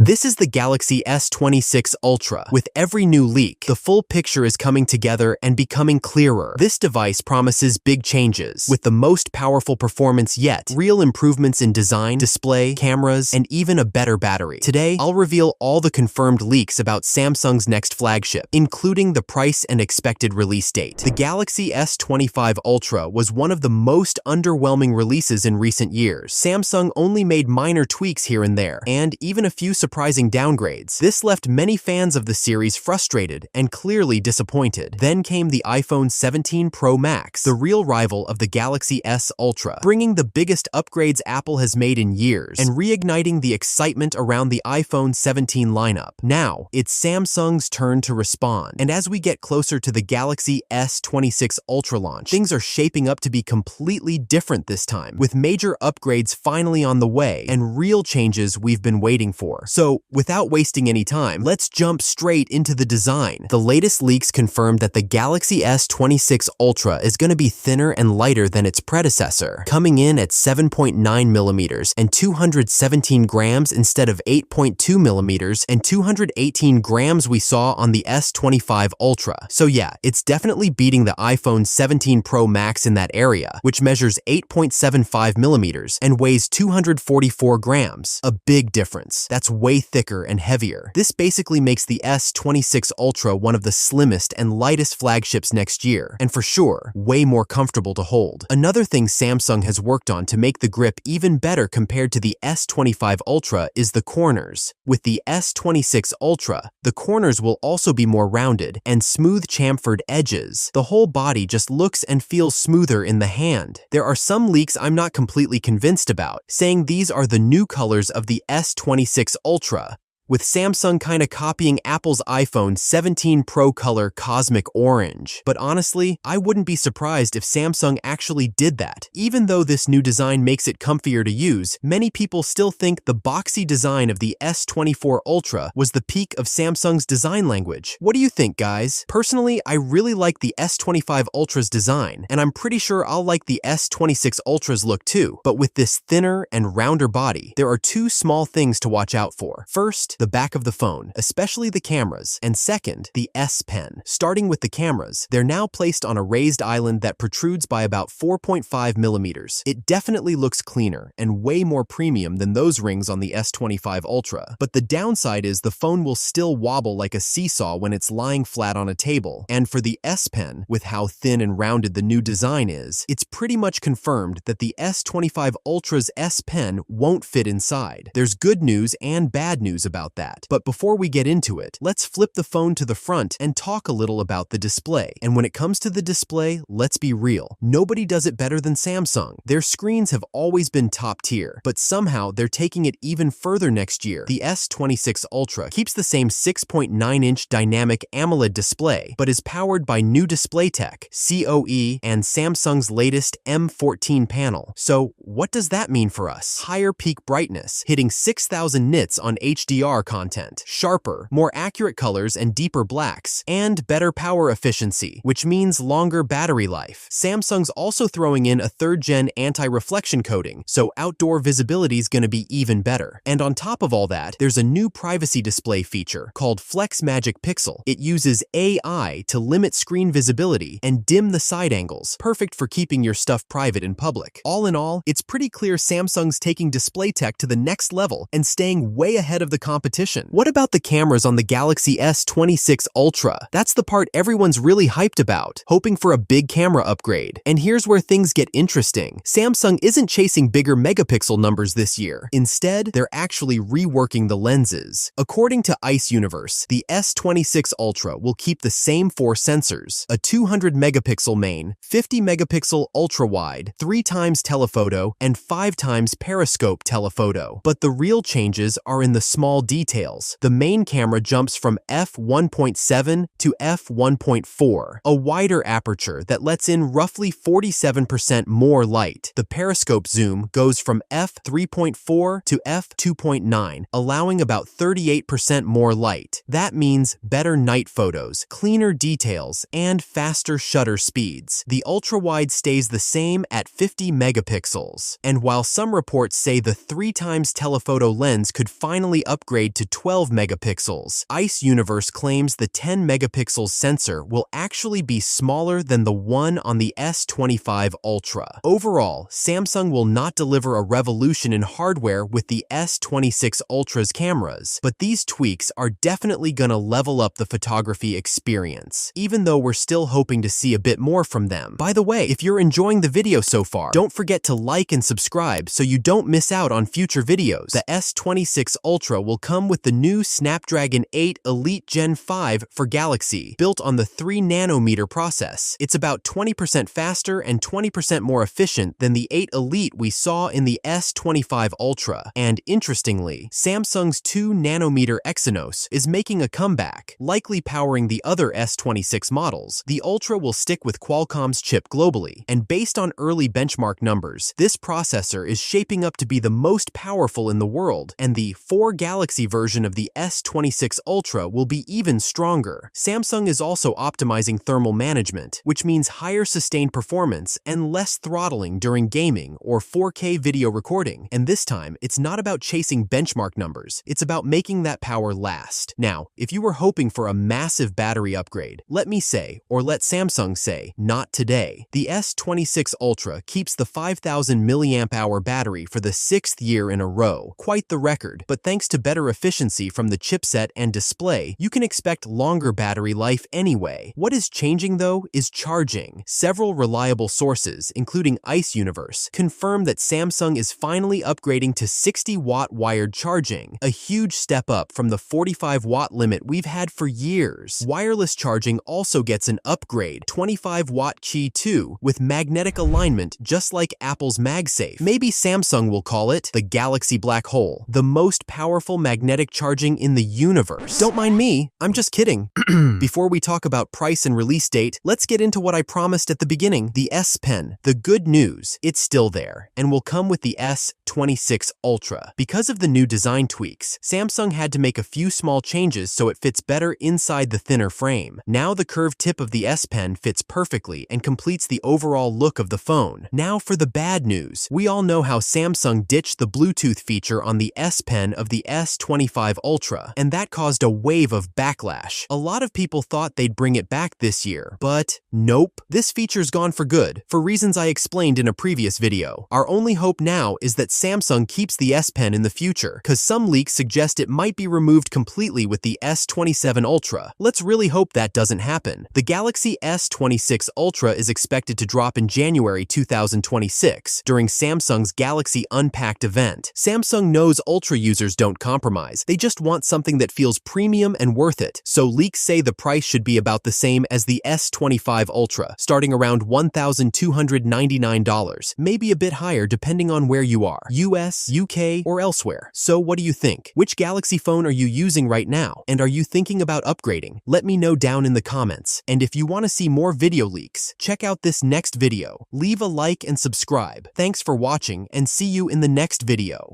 This is the Galaxy S26 Ultra. With every new leak, the full picture is coming together and becoming clearer. This device promises big changes, with the most powerful performance yet, real improvements in design, display, cameras, and even a better battery. Today, I'll reveal all the confirmed leaks about Samsung's next flagship, including the price and expected release date. The Galaxy S25 Ultra was one of the most underwhelming releases in recent years. Samsung only made minor tweaks here and there, and even a few surprising downgrades. This left many fans of the series frustrated and clearly disappointed. Then came the iPhone 17 Pro Max, the real rival of the Galaxy S Ultra, bringing the biggest upgrades Apple has made in years and reigniting the excitement around the iPhone 17 lineup. Now, it's Samsung's turn to respond. And as we get closer to the Galaxy S26 Ultra launch, things are shaping up to be completely different this time, with major upgrades finally on the way and real changes we've been waiting for. So, without wasting any time, let's jump straight into the design. The latest leaks confirmed that the Galaxy S26 Ultra is going to be thinner and lighter than its predecessor, coming in at 7.9 millimeters and 217 grams instead of 8.2 millimeters and 218 grams we saw on the S25 Ultra. So yeah, it's definitely beating the iPhone 17 Pro Max in that area, which measures 8.75 millimeters and weighs 244 grams. A big difference. That's way thicker and heavier. This basically makes the S26 Ultra one of the slimmest and lightest flagships next year, and for sure, way more comfortable to hold. Another thing Samsung has worked on to make the grip even better compared to the S25 Ultra is the corners. With the S26 Ultra, the corners will also be more rounded and smooth chamfered edges. The whole body just looks and feels smoother in the hand. There are some leaks I'm not completely convinced about, saying these are the new colors of the S26 Ultra, with Samsung kinda copying Apple's iPhone 17 Pro color Cosmic Orange. But honestly, I wouldn't be surprised if Samsung actually did that. Even though this new design makes it comfier to use, many people still think the boxy design of the S24 Ultra was the peak of Samsung's design language. What do you think, guys? Personally, I really like the S25 Ultra's design, and I'm pretty sure I'll like the S26 Ultra's look too. But with this thinner and rounder body, there are two small things to watch out for. First, the back of the phone, especially the cameras, and second, the S Pen. Starting with the cameras, they're now placed on a raised island that protrudes by about 4.5 millimeters. It definitely looks cleaner and way more premium than those rings on the S25 Ultra. But the downside is the phone will still wobble like a seesaw when it's lying flat on a table. And for the S Pen, with how thin and rounded the new design is, it's pretty much confirmed that the S25 Ultra's S Pen won't fit inside. There's good news and bad news about that. But before we get into it, let's flip the phone to the front and talk a little about the display. And when it comes to the display, let's be real. Nobody does it better than Samsung. Their screens have always been top tier, but somehow they're taking it even further next year. The S26 Ultra keeps the same 6.9-inch dynamic AMOLED display, but is powered by new display tech, COE, and Samsung's latest M14 panel. So what does that mean for us? Higher peak brightness, hitting 6,000 nits on HDR content, sharper, more accurate colors and deeper blacks, and better power efficiency, which means longer battery life. Samsung's also throwing in a third-gen anti-reflection coating, so outdoor visibility is going to be even better. And on top of all that, there's a new privacy display feature called Flex Magic Pixel. It uses AI to limit screen visibility and dim the side angles, perfect for keeping your stuff private in public. All in all, it's pretty clear Samsung's taking display tech to the next level and staying way ahead of the competition. What about the cameras on the Galaxy S26 Ultra? That's the part everyone's really hyped about, hoping for a big camera upgrade. And here's where things get interesting. Samsung isn't chasing bigger megapixel numbers this year. Instead, they're actually reworking the lenses. According to Ice Universe, the S26 Ultra will keep the same four sensors: a 200 megapixel main, 50 megapixel ultra-wide, 3x telephoto, and 5x periscope telephoto. But the real changes are in the small details. The main camera jumps from f1.7 to f1.4, a wider aperture that lets in roughly 47% more light. The periscope zoom goes from f3.4 to f2.9, allowing about 38% more light. That means better night photos, cleaner details, and faster shutter speeds. The ultra-wide stays the same at 50 megapixels. And while some reports say the 3x telephoto lens could finally upgrade upgrade to 12 megapixels. Ice Universe claims the 10 megapixels sensor will actually be smaller than the one on the S25 Ultra. Overall, Samsung will not deliver a revolution in hardware with the S26 Ultra's cameras, but these tweaks are definitely gonna level up the photography experience, even though we're still hoping to see a bit more from them. By the way, if you're enjoying the video so far, don't forget to like and subscribe so you don't miss out on future videos. The S26 Ultra will come with the new Snapdragon 8 Elite Gen 5 for Galaxy, built on the 3nm process. It's about 20% faster and 20% more efficient than the 8 Elite we saw in the S25 Ultra. And interestingly, Samsung's 2nm Exynos is making a comeback, likely powering the other S26 models. The Ultra will stick with Qualcomm's chip globally, and based on early benchmark numbers, this processor is shaping up to be the most powerful in the world, and the 4 Galaxy version of the S26 Ultra will be even stronger. Samsung is also optimizing thermal management, which means higher sustained performance and less throttling during gaming or 4K video recording. And this time, it's not about chasing benchmark numbers, it's about making that power last. Now, if you were hoping for a massive battery upgrade, let me say, or let Samsung say, not today. The S26 Ultra keeps the 5000 mAh battery for the 6th year in a row. Quite the record, but thanks to better efficiency from the chipset and display, you can expect longer battery life anyway. What is changing though is charging. Several reliable sources, including Ice Universe, confirm that Samsung is finally upgrading to 60-watt wired charging, a huge step up from the 45-watt limit we've had for years. Wireless charging also gets an upgrade, 25-watt Qi 2, with magnetic alignment just like Apple's MagSafe. Maybe Samsung will call it the Galaxy Black Hole, the most powerful magnetic charging in the universe. Don't mind me, I'm just kidding. Before we talk about price and release date, let's get into what I promised at the beginning, the S Pen. The good news, it's still there, and will come with the S26 Ultra. Because of the new design tweaks, Samsung had to make a few small changes so it fits better inside the thinner frame. Now the curved tip of the S Pen fits perfectly and completes the overall look of the phone. Now for the bad news. We all know how Samsung ditched the Bluetooth feature on the S Pen of the S25 Ultra, and that caused a wave of backlash. A lot of people thought they'd bring it back this year, but nope. This feature's gone for good, for reasons I explained in a previous video. Our only hope now is that Samsung keeps the S Pen in the future, cause some leaks suggest it might be removed completely with the S27 Ultra. Let's really hope that doesn't happen. The Galaxy S26 Ultra is expected to drop in January 2026 during Samsung's Galaxy Unpacked event. Samsung knows Ultra users don't compromise. They just want something that feels premium and worth it. So leaks say the price should be about the same as the S25 Ultra, starting around $1,299, maybe a bit higher depending on where you are, US, UK, or elsewhere. So what do you think? Which Galaxy phone are you using right now? And are you thinking about upgrading? Let me know down in the comments. And if you want to see more video leaks, check out this next video. Leave a like and subscribe. Thanks for watching, and see you in the next video.